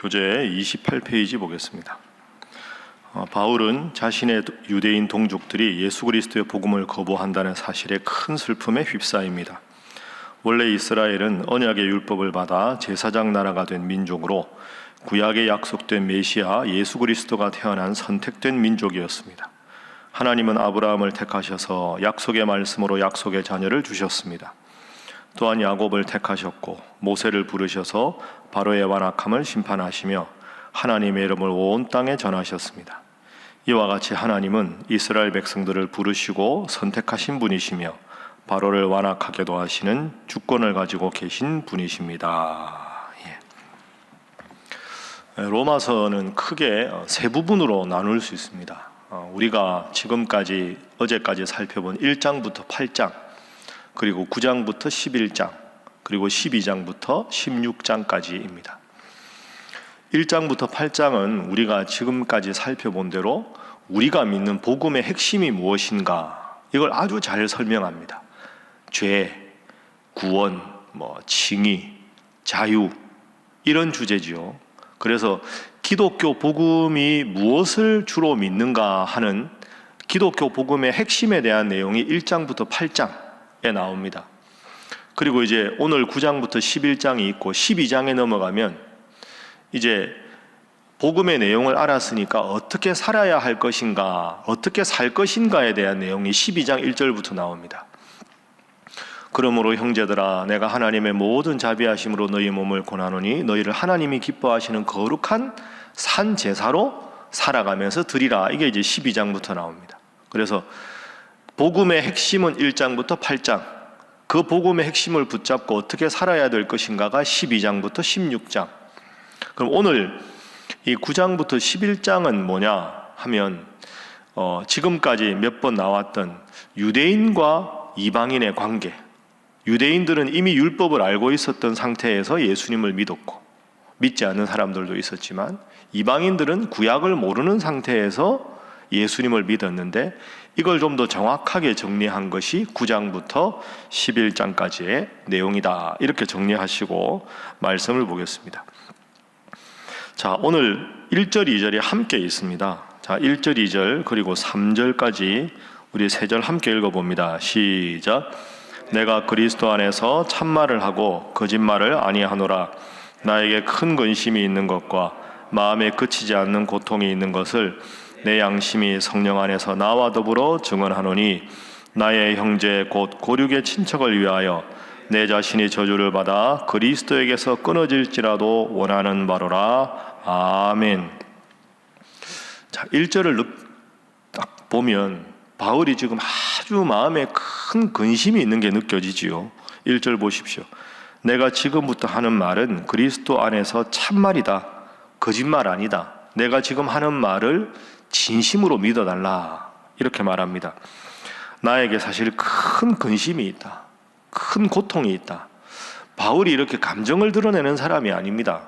교재 28페이지 보겠습니다. 바울은 자신의 유대인 동족들이 예수 그리스도의 복음을 거부한다는 사실에 큰 슬픔에 휩싸입니다. 원래 이스라엘은 언약의 율법을 받아 제사장 나라가 된 민족으로 구약에 약속된 메시아 예수 그리스도가 태어난 선택된 민족이었습니다. 하나님은 아브라함을 택하셔서 약속의 말씀으로 약속의 자녀를 주셨습니다. 또한 야곱을 택하셨고 모세를 부르셔서 바로의 완악함을 심판하시며 하나님의 이름을 온 땅에 전하셨습니다. 이와 같이 하나님은 이스라엘 백성들을 부르시고 선택하신 분이시며 바로를 완악하게도 하시는 주권을 가지고 계신 분이십니다. 로마서는 크게 세 부분으로 나눌 수 있습니다. 우리가 지금까지 어제까지 살펴본 1장부터 8장, 그리고 9장부터 11장, 그리고 12장부터 16장까지입니다. 1장부터 8장은 우리가 지금까지 살펴본 대로 우리가 믿는 복음의 핵심이 무엇인가, 이걸 아주 잘 설명합니다. 죄, 구원, 칭의, 자유, 이런 주제지요. 그래서 기독교 복음이 무엇을 주로 믿는가 하는 기독교 복음의 핵심에 대한 내용이 1장부터 8장에 나옵니다. 그리고 이제 오늘 9장부터 11장이 있고 12장에 넘어가면 이제 복음의 내용을 알았으니까 어떻게 살아야 할 것인가, 어떻게 살 것인가에 대한 내용이 12장 1절부터 나옵니다. 그러므로 형제들아, 내가 하나님의 모든 자비하심으로 너희 몸을 권하노니 너희를 하나님이 기뻐하시는 거룩한 산 제사로 살아가면서 드리라. 이게 이제 12장부터 나옵니다. 그래서 복음의 핵심은 1장부터 8장, 그 복음의 핵심을 붙잡고 어떻게 살아야 될 것인가가 12장부터 16장. 그럼 오늘 이 9장부터 11장은 뭐냐 하면 지금까지 몇 번 나왔던 유대인과 이방인의 관계, 유대인들은 이미 율법을 알고 있었던 상태에서 예수님을 믿었고 믿지 않는 사람들도 있었지만 이방인들은 구약을 모르는 상태에서 예수님을 믿었는데 이걸 좀 더 정확하게 정리한 것이 9장부터 11장까지의 내용이다. 이렇게 정리하시고 말씀을 보겠습니다. 자, 오늘 1절, 2절이 함께 있습니다. 자, 1절, 2절 그리고 3절까지 우리 3절 함께 읽어봅니다. 시작. 내가 그리스도 안에서 참말을 하고 거짓말을 아니하노라. 나에게 큰 근심이 있는 것과 마음에 그치지 않는 고통이 있는 것을 내 양심이 성령 안에서 나와 더불어 증언하노니 나의 형제 곧 고륙의 친척을 위하여 내 자신이 저주를 받아 그리스도에게서 끊어질지라도 원하는 바로라. 아멘. 자, 1절을 딱 보면 바울이 지금 아주 마음에 큰 근심이 있는 게 느껴지지요. 1절 보십시오. 내가 지금부터 하는 말은 그리스도 안에서 참말이다. 거짓말 아니다. 내가 지금 하는 말을 진심으로 믿어달라. 이렇게 말합니다. 나에게 사실 큰 근심이 있다. 큰 고통이 있다. 바울이 이렇게 감정을 드러내는 사람이 아닙니다.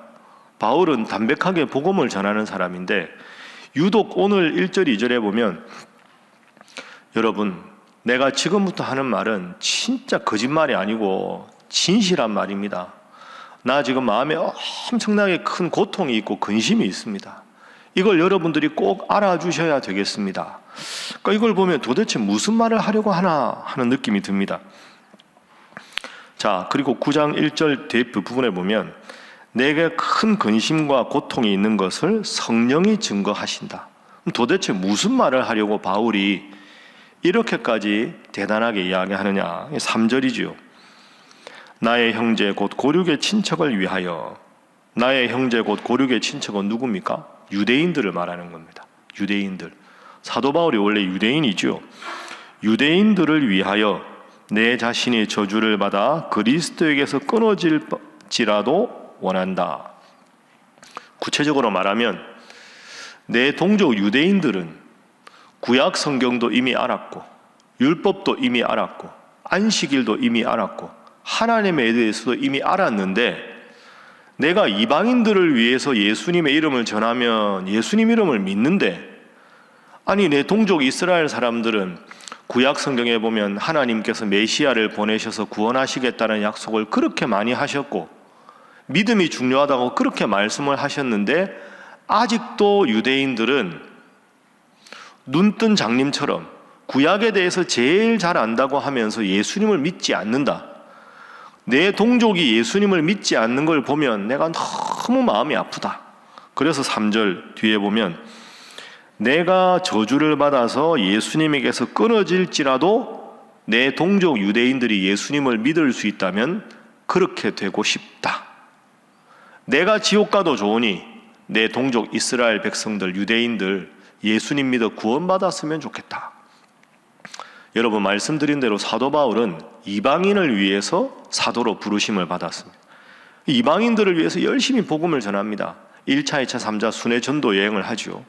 바울은 담백하게 복음을 전하는 사람인데 유독 오늘 1절, 2절에 보면 여러분, 내가 지금부터 하는 말은 진짜 거짓말이 아니고 진실한 말입니다. 나 지금 마음에 엄청나게 큰 고통이 있고 근심이 있습니다. 이걸 여러분들이 꼭 알아주셔야 되겠습니다. 그러니까 이걸 보면 도대체 무슨 말을 하려고 하나 하는 느낌이 듭니다. 자, 그리고 9장 1절 뒷부분에 보면 내게 큰 근심과 고통이 있는 것을 성령이 증거하신다. 도대체 무슨 말을 하려고 바울이 이렇게까지 대단하게 이야기하느냐. 3절이지요. 나의 형제 곧 고륙의 친척을 위하여. 나의 형제 곧 고륙의 친척은 누굽니까? 유대인들을 말하는 겁니다. 유대인들. 사도 바울이 원래 유대인이죠. 유대인들을 위하여 내 자신이 저주를 받아 그리스도에게서 끊어질지라도 원한다. 구체적으로 말하면 내 동족 유대인들은 구약 성경도 이미 알았고 율법도 이미 알았고 안식일도 이미 알았고 하나님에 대해서도 이미 알았는데 내가 이방인들을 위해서 예수님의 이름을 전하면 예수님 이름을 믿는데, 아니 내 동족 이스라엘 사람들은 구약 성경에 보면 하나님께서 메시아를 보내셔서 구원하시겠다는 약속을 그렇게 많이 하셨고 믿음이 중요하다고 그렇게 말씀을 하셨는데 아직도 유대인들은 눈뜬 장님처럼 구약에 대해서 제일 잘 안다고 하면서 예수님을 믿지 않는다. 내 동족이 예수님을 믿지 않는 걸 보면 내가 너무 마음이 아프다. 그래서 3절 뒤에 보면 내가 저주를 받아서 예수님에게서 끊어질지라도 내 동족 유대인들이 예수님을 믿을 수 있다면 그렇게 되고 싶다. 내가 지옥 가도 좋으니 내 동족 이스라엘 백성들, 유대인들 예수님 믿어 구원받았으면 좋겠다. 여러분, 말씀드린 대로 사도 바울은 이방인을 위해서 사도로 부르심을 받았습니다. 이방인들을 위해서 열심히 복음을 전합니다. 1차, 2차, 3차 순회 전도 여행을 하죠.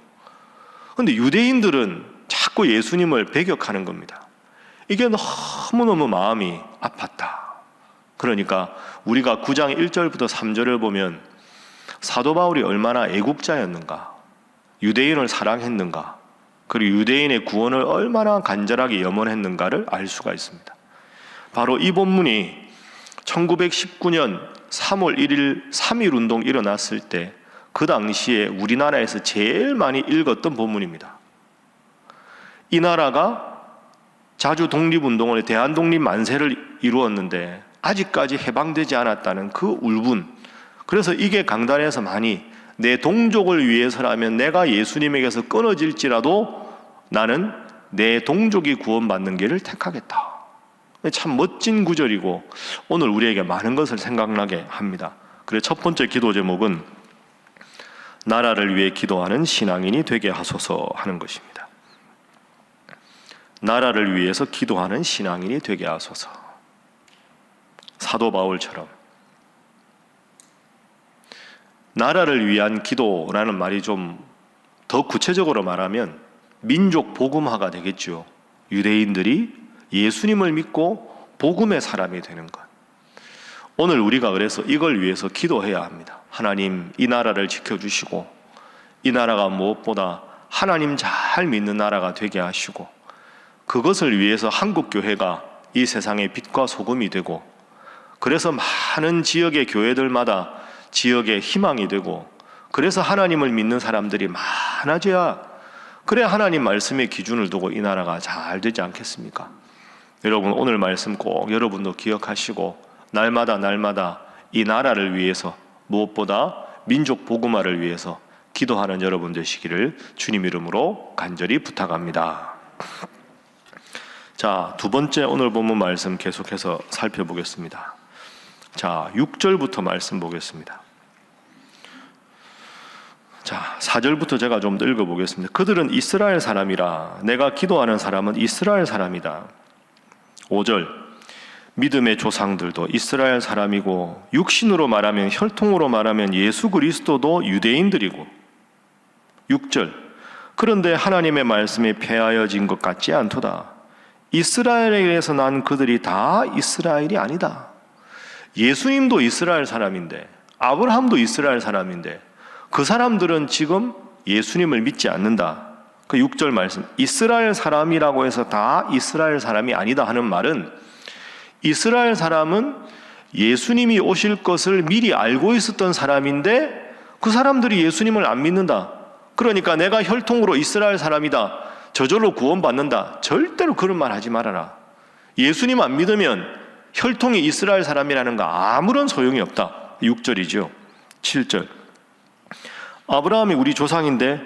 그런데 유대인들은 자꾸 예수님을 배격하는 겁니다. 이게 너무너무 마음이 아팠다. 그러니까 우리가 9장 1절부터 3절을 보면 사도 바울이 얼마나 애국자였는가, 유대인을 사랑했는가, 그리고 유대인의 구원을 얼마나 간절하게 염원했는가를 알 수가 있습니다. 바로 이 본문이 1919년 3월 1일 3.1 운동 일어났을 때 그 당시에 우리나라에서 제일 많이 읽었던 본문입니다. 이 나라가 자주 독립운동을 대한독립 만세를 이루었는데 아직까지 해방되지 않았다는 그 울분. 그래서 이게 강단에서 많이 내 동족을 위해서라면 내가 예수님에게서 끊어질지라도 나는 내 동족이 구원받는 길을 택하겠다. 참 멋진 구절이고 오늘 우리에게 많은 것을 생각나게 합니다. 그래서 첫 번째 기도 제목은 나라를 위해 기도하는 신앙인이 되게 하소서 하는 것입니다. 나라를 위해서 기도하는 신앙인이 되게 하소서. 사도 바울처럼 나라를 위한 기도라는 말이 좀 더 구체적으로 말하면 민족 복음화가 되겠죠. 유대인들이 예수님을 믿고 복음의 사람이 되는 것. 오늘 우리가 그래서 이걸 위해서 기도해야 합니다. 하나님, 이 나라를 지켜주시고 이 나라가 무엇보다 하나님 잘 믿는 나라가 되게 하시고 그것을 위해서 한국교회가 이 세상의 빛과 소금이 되고 그래서 많은 지역의 교회들마다 지역의 희망이 되고 그래서 하나님을 믿는 사람들이 많아져야 그래 하나님 말씀의 기준을 두고 이 나라가 잘 되지 않겠습니까? 여러분, 오늘 말씀 꼭 여러분도 기억하시고 날마다 이 나라를 위해서 무엇보다 민족 복음화를 위해서 기도하는 여러분 되시기를 주님 이름으로 간절히 부탁합니다. 자, 두 번째 오늘 본문 말씀 계속해서 살펴보겠습니다. 자, 6절부터 말씀 보겠습니다. 자, 4절부터 제가 좀 더 읽어보겠습니다. 그들은 이스라엘 사람이라 내가 기도하는 사람은 이스라엘 사람이다. 5절 믿음의 조상들도 이스라엘 사람이고 육신으로 말하면 혈통으로 말하면 예수 그리스도도 유대인들이고 6절 그런데 하나님의 말씀이 폐하여진 것 같지 않도다. 이스라엘에게서 난 그들이 다 이스라엘이 아니다. 예수님도 이스라엘 사람인데 아브라함도 이스라엘 사람인데 그 사람들은 지금 예수님을 믿지 않는다. 그 6절 말씀 이스라엘 사람이라고 해서 다 이스라엘 사람이 아니다 하는 말은 이스라엘 사람은 예수님이 오실 것을 미리 알고 있었던 사람인데 그 사람들이 예수님을 안 믿는다. 그러니까 내가 혈통으로 이스라엘 사람이다. 저절로 구원받는다. 절대로 그런 말 하지 말아라. 예수님 안 믿으면 혈통이 이스라엘 사람이라는 거 아무런 소용이 없다. 6절이죠. 7절 아브라함이 우리 조상인데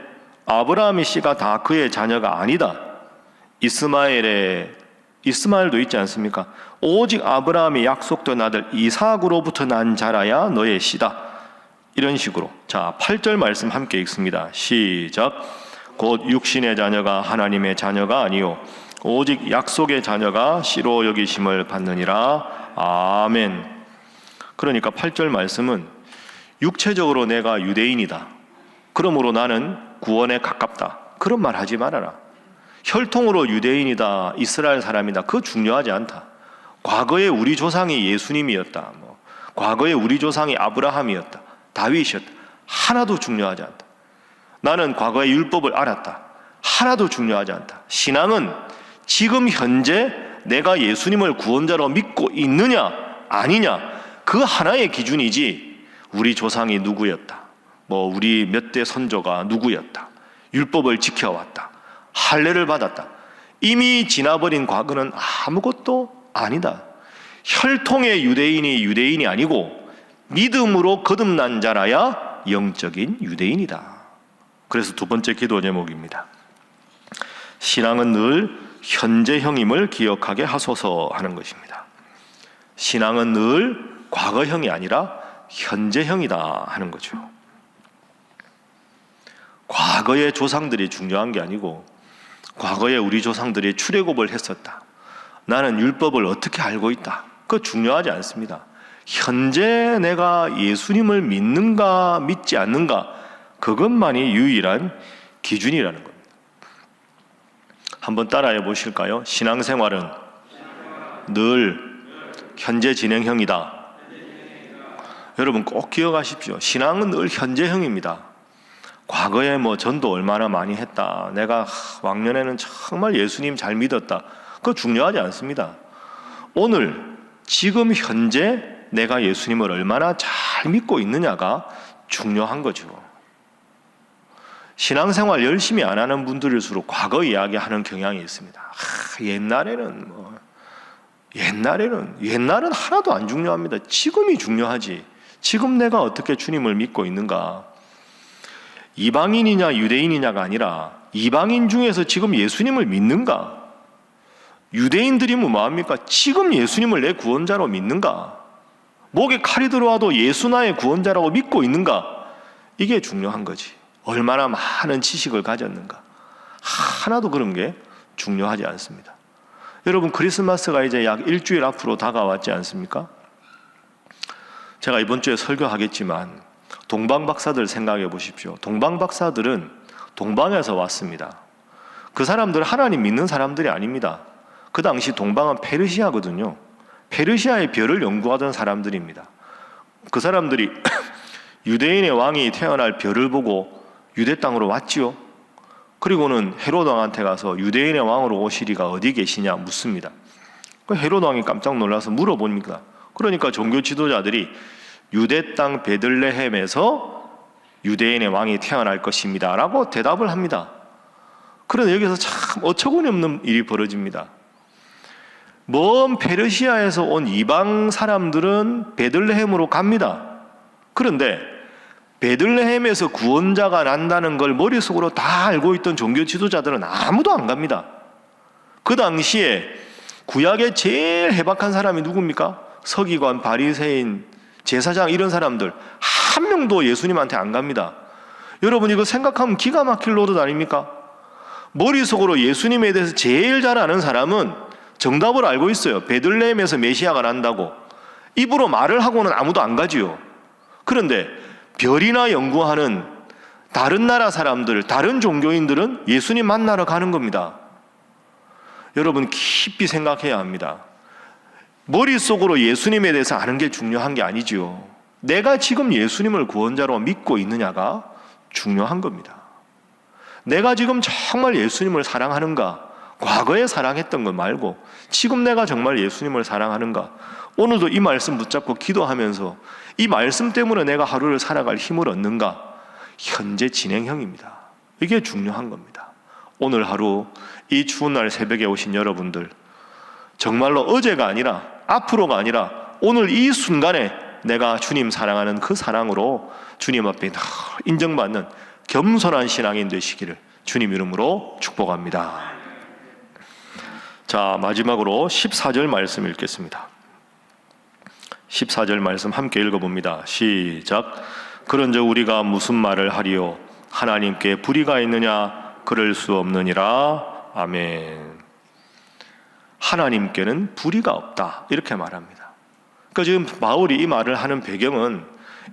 아브라함의 씨가 다 그의 자녀가 아니다. 이스마엘도 있지 않습니까? 오직 아브라함이 약속된 아들 이삭으로부터 난 자라야 너의 씨다. 이런 식으로. 자, 8절 말씀 함께 읽습니다. 시작. 곧 육신의 자녀가 하나님의 자녀가 아니요 오직 약속의 자녀가 씨로 여기심을 받느니라. 아멘. 그러니까 8절 말씀은 육체적으로 내가 유대인이다. 그러므로 나는 구원에 가깝다. 그런 말 하지 말아라. 혈통으로 유대인이다, 이스라엘 사람이다. 그거 중요하지 않다. 과거에 우리 조상이 예수님이었다. 과거에 우리 조상이 아브라함이었다. 다윗이었다. 하나도 중요하지 않다. 나는 과거의 율법을 알았다. 하나도 중요하지 않다. 신앙은 지금 현재 내가 예수님을 구원자로 믿고 있느냐 아니냐 그 하나의 기준이지 우리 조상이 누구였다, 우리 몇 대 선조가 누구였다, 율법을 지켜왔다, 할례를 받았다. 이미 지나버린 과거는 아무것도 아니다. 혈통의 유대인이 아니고 믿음으로 거듭난 자라야 영적인 유대인이다. 그래서 두 번째 기도 제목입니다. 신앙은 늘 현재형임을 기억하게 하소서 하는 것입니다. 신앙은 늘 과거형이 아니라 현재형이다 하는 거죠. 과거의 조상들이 중요한 게 아니고 과거에 우리 조상들이 출애굽을 했었다, 나는 율법을 어떻게 알고 있다, 그거 중요하지 않습니다. 현재 내가 예수님을 믿는가 믿지 않는가, 그것만이 유일한 기준이라는 겁니다. 한번 따라해 보실까요? 신앙생활은 늘 현재 진행형이다. 여러분 꼭 기억하십시오. 신앙은 늘 현재형입니다. 과거에 전도 얼마나 많이 했다, 내가 왕년에는 정말 예수님 잘 믿었다, 그거 중요하지 않습니다. 오늘 지금 현재 내가 예수님을 얼마나 잘 믿고 있느냐가 중요한 거죠. 신앙생활 열심히 안 하는 분들일수록 과거 이야기하는 경향이 있습니다. 옛날은 하나도 안 중요합니다. 지금이 중요하지. 지금 내가 어떻게 주님을 믿고 있는가. 이방인이냐 유대인이냐가 아니라 이방인 중에서 지금 예수님을 믿는가? 유대인들이면 뭐합니까? 지금 예수님을 내 구원자로 믿는가? 목에 칼이 들어와도 예수 나의 구원자라고 믿고 있는가? 이게 중요한 거지. 얼마나 많은 지식을 가졌는가? 하나도 그런 게 중요하지 않습니다. 여러분 크리스마스가 이제 약 일주일 앞으로 다가왔지 않습니까? 제가 이번 주에 설교하겠지만 동방박사들 생각해 보십시오. 동방박사들은 동방에서 왔습니다. 그 사람들은 하나님 믿는 사람들이 아닙니다. 그 당시 동방은 페르시아거든요. 페르시아의 별을 연구하던 사람들입니다. 그 사람들이 유대인의 왕이 태어날 별을 보고 유대 땅으로 왔지요. 그리고는 헤롯 왕한테 가서 유대인의 왕으로 오시리가 어디 계시냐 묻습니다. 헤롯 왕이 깜짝 놀라서 물어봅니다. 그러니까 종교 지도자들이 유대 땅 베들레헴에서 유대인의 왕이 태어날 것입니다 라고 대답을 합니다. 그런데 여기서 참 어처구니 없는 일이 벌어집니다. 먼 페르시아에서 온 이방 사람들은 베들레헴으로 갑니다. 그런데 베들레헴에서 구원자가 난다는 걸 머릿속으로 다 알고 있던 종교 지도자들은 아무도 안 갑니다. 그 당시에 구약의 제일 해박한 사람이 누굽니까? 서기관, 바리새인, 제사장 이런 사람들 한 명도 예수님한테 안 갑니다. 여러분 이거 생각하면 기가 막힐 노릇 아닙니까? 머릿속으로 예수님에 대해서 제일 잘 아는 사람은 정답을 알고 있어요. 베들레헴에서 메시아가 난다고. 입으로 말을 하고는 아무도 안 가지요. 그런데 별이나 연구하는 다른 나라 사람들, 다른 종교인들은 예수님 만나러 가는 겁니다. 여러분 깊이 생각해야 합니다. 머릿속으로 예수님에 대해서 아는 게 중요한 게 아니지요. 내가 지금 예수님을 구원자로 믿고 있느냐가 중요한 겁니다. 내가 지금 정말 예수님을 사랑하는가? 과거에 사랑했던 거 말고 지금 내가 정말 예수님을 사랑하는가? 오늘도 이 말씀 붙잡고 기도하면서 이 말씀 때문에 내가 하루를 살아갈 힘을 얻는가? 현재 진행형입니다. 이게 중요한 겁니다. 오늘 하루 이 추운 날 새벽에 오신 여러분들 정말로 어제가 아니라 앞으로가 아니라 오늘 이 순간에 내가 주님 사랑하는 그 사랑으로 주님 앞에 인정받는 겸손한 신앙인 되시기를 주님 이름으로 축복합니다. 자, 마지막으로 14절 말씀 읽겠습니다. 14절 말씀 함께 읽어봅니다. 시작. 그런즉 우리가 무슨 말을 하리요? 하나님께 불의가 있느냐? 그럴 수 없느니라. 아멘. 하나님께는 불의가 없다 이렇게 말합니다. 그러니까 지금 바울이 이 말을 하는 배경은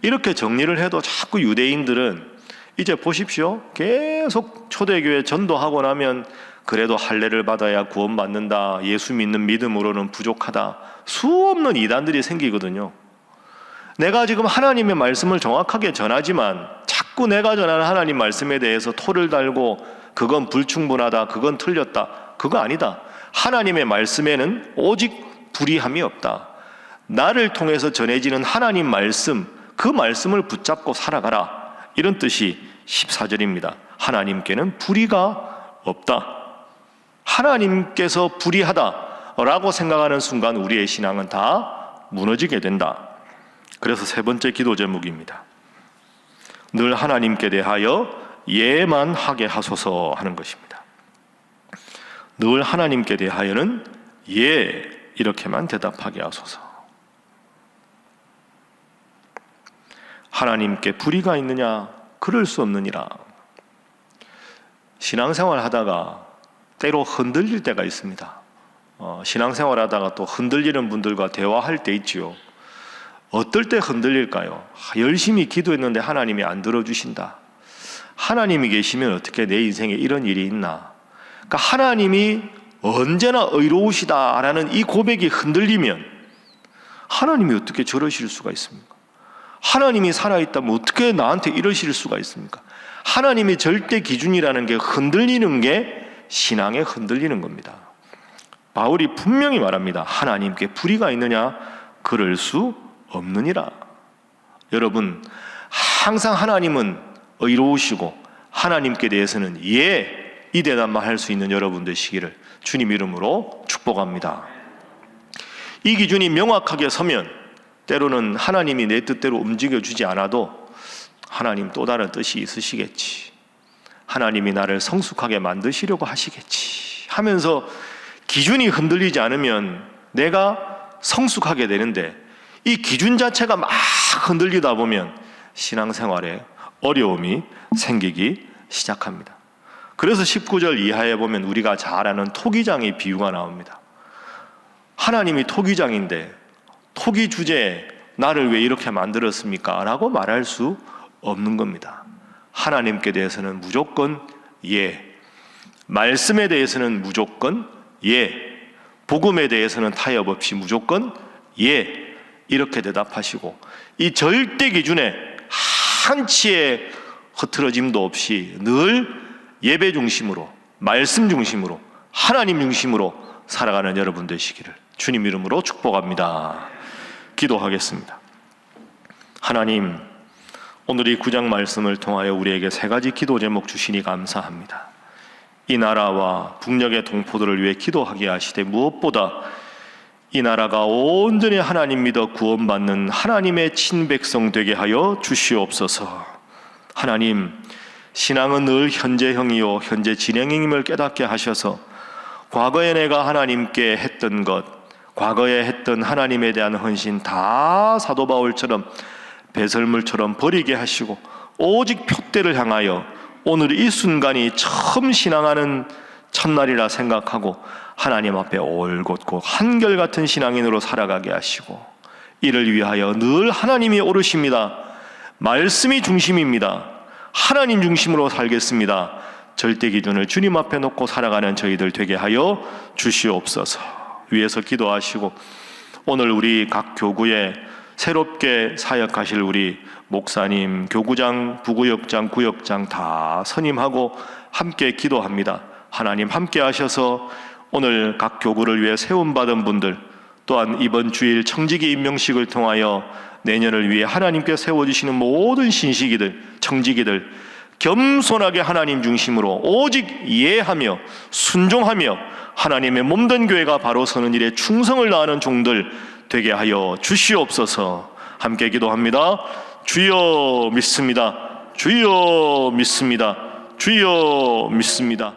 이렇게 정리를 해도 자꾸 유대인들은 이제 보십시오. 계속 초대교회 전도하고 나면 그래도 할례를 받아야 구원받는다. 예수 믿는 믿음으로는 부족하다. 수없는 이단들이 생기거든요. 내가 지금 하나님의 말씀을 정확하게 전하지만 자꾸 내가 전하는 하나님 말씀에 대해서 토를 달고 그건 불충분하다. 그건 틀렸다. 그거 아니다. 하나님의 말씀에는 오직 불의함이 없다. 나를 통해서 전해지는 하나님 말씀, 그 말씀을 붙잡고 살아가라, 이런 뜻이 14절입니다. 하나님께는 불의가 없다. 하나님께서 불의하다라고 생각하는 순간 우리의 신앙은 다 무너지게 된다. 그래서 세 번째 기도 제목입니다. 늘 하나님께 대하여 예만 하게 하소서 하는 것입니다. 늘 하나님께 대하여는 예, 이렇게만 대답하게 하소서. 하나님께 불의가 있느냐? 그럴 수 없느니라. 신앙생활 하다가 때로 흔들릴 때가 있습니다. 신앙생활 하다가 또 흔들리는 분들과 대화할 때 있지요. 어떨 때 흔들릴까요? 열심히 기도했는데 하나님이 안 들어주신다. 하나님이 계시면 어떻게 내 인생에 이런 일이 있나? 그러니까 하나님이 언제나 의로우시다라는 이 고백이 흔들리면 하나님이 어떻게 저러실 수가 있습니까? 하나님이 살아있다면 어떻게 나한테 이러실 수가 있습니까? 하나님의 절대 기준이라는 게 흔들리는 게 신앙에 흔들리는 겁니다. 바울이 분명히 말합니다. 하나님께 불의가 있느냐? 그럴 수 없느니라. 여러분, 항상 하나님은 의로우시고 하나님께 대해서는 예, 이 대답만 할 수 있는 여러분 되시기를 주님 이름으로 축복합니다. 이 기준이 명확하게 서면 때로는 하나님이 내 뜻대로 움직여주지 않아도 하나님 또 다른 뜻이 있으시겠지, 하나님이 나를 성숙하게 만드시려고 하시겠지 하면서 기준이 흔들리지 않으면 내가 성숙하게 되는데, 이 기준 자체가 막 흔들리다 보면 신앙생활에 어려움이 생기기 시작합니다. 그래서 19절 이하에 보면 우리가 잘 아는 토기장의 비유가 나옵니다. 하나님이 토기장인데 토기 주제에 나를 왜 이렇게 만들었습니까? 라고 말할 수 없는 겁니다. 하나님께 대해서는 무조건 예, 말씀에 대해서는 무조건 예, 복음에 대해서는 타협 없이 무조건 예, 이렇게 대답하시고, 이 절대 기준에 한치의 흐트러짐도 없이 늘 예배 중심으로, 말씀 중심으로, 하나님 중심으로 살아가는 여러분 되시기를 주님 이름으로 축복합니다. 기도하겠습니다. 하나님, 오늘 이 9장 말씀을 통하여 우리에게 세 가지 기도 제목 주시니 감사합니다. 이 나라와 북녘의 동포들을 위해 기도하게 하시되, 무엇보다 이 나라가 온전히 하나님 믿어 구원받는 하나님의 친백성 되게 하여 주시옵소서. 하나님, 신앙은 늘 현재형이요 현재 진행형임을 깨닫게 하셔서 과거에 내가 하나님께 했던 것, 과거에 했던 하나님에 대한 헌신 다 사도 바울처럼 배설물처럼 버리게 하시고 오직 표대를 향하여 오늘 이 순간이 처음 신앙하는 첫날이라 생각하고 하나님 앞에 올곧고 한결같은 신앙인으로 살아가게 하시고, 이를 위하여 늘 하나님이 오르십니다. 말씀이 중심입니다. 하나님 중심으로 살겠습니다. 절대 기준을 주님 앞에 놓고 살아가는 저희들 되게 하여 주시옵소서. 위에서 기도하시고, 오늘 우리 각 교구에 새롭게 사역하실 우리 목사님, 교구장, 부구역장, 구역장 다 선임하고 함께 기도합니다. 하나님 함께 하셔서 오늘 각 교구를 위해 세움받은 분들, 또한 이번 주일 청지기 임명식을 통하여 내년을 위해 하나님께 세워주시는 모든 신식이들, 청지기들 겸손하게 하나님 중심으로 오직 이해하며 순종하며 하나님의 몸된 교회가 바로 서는 일에 충성을 다하는 종들 되게 하여 주시옵소서. 함께 기도합니다. 주여 믿습니다. 주여 믿습니다. 주여 믿습니다.